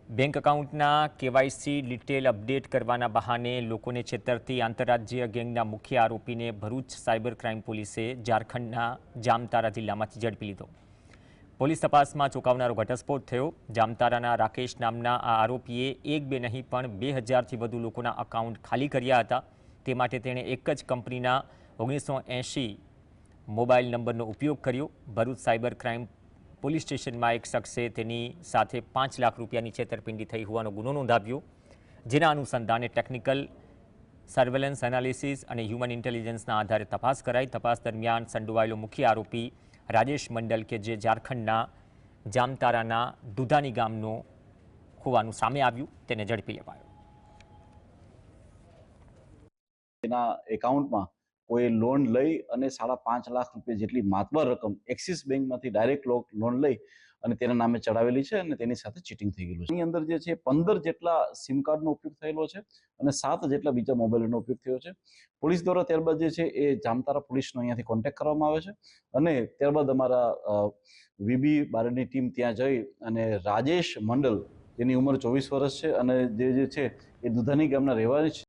Bank એકાઉન્ટના KYC detail update કરવાના બહાને લોકોને છેતરતી આંતરરાજ્ય ગેંગના મુખ્ય આરોપીને ભરૂચ સાયબર ક્રાઇમ પોલીસે ઝારખંડના જામતારા જિલ્લામાંથી ઝડપી લીધો। પોલીસ તપાસમાં ચોંકાવનારો ઘટસ્ફોટ થયો। જામતારાના રાકેશ નામના આ આરોપીએ એક બે નહીં પણ 2000થી વધુ લોકોના એકાઉન્ટ ખાલી કર્યા હતા। તે માટે તેણે એક જ કંપનીના 1980 મોબાઈલ નંબરનો ઉપયોગ કર્યો। ભરૂચ સાયબર ક્રાઇમ પોલીસ સ્ટેશનમાં એક શખ્સે તેની સાથે 5 લાખ રૂપિયાની છેતરપિંડી થઈ હોવાનો ગુનો નોંધાવ્યો, જેના અનુસંધાને ટેકનિકલ સર્વેલન્સ એનાલિસિસ અને હ્યુમન ઇન્ટેલિજન્સના આધારે તપાસ કરાઈ। તપાસ દરમિયાન સંડોવાયેલો મુખ્ય આરોપી રાજેશ મંડલ કે જે ઝારખંડના જામતારાના દુધાની ગામનો હોવાનું સામે આવ્યું, તેને ઝડપી લેવાયો। તેના એકાઉન્ટમાં કોઈ લોન લઈ અને 5.5 લાખ રૂપિયા જેટલી માતબર રકમ એક્સિસ બેંકમાંથી ડાયરેક્ટ લોન લઈ અને તેના નામે ચડાવેલી છે અને તેની સાથે ચીટિંગ થઈ ગયેલું છે। એની અંદર જે છે 15 જેટલા સિમ કાર્ડનો ઉપયોગ થયેલો છે અને 7 જેટલા બીજા મોબાઈલનો ઉપયોગ થયો છે। પોલીસ દ્વારા ત્યારબાદ જે છે એ જામતારા પોલીસનો અહીંયાથી કોન્ટેક્ટ કરવામાં આવે છે અને ત્યારબાદ અમારા વીબી બારની ટીમ ત્યાં જઈ અને રાજેશ મંડલ, જેની ઉંમર 24 વર્ષ છે અને જે છે એ દુધાની ગામના રહેવાસી છે।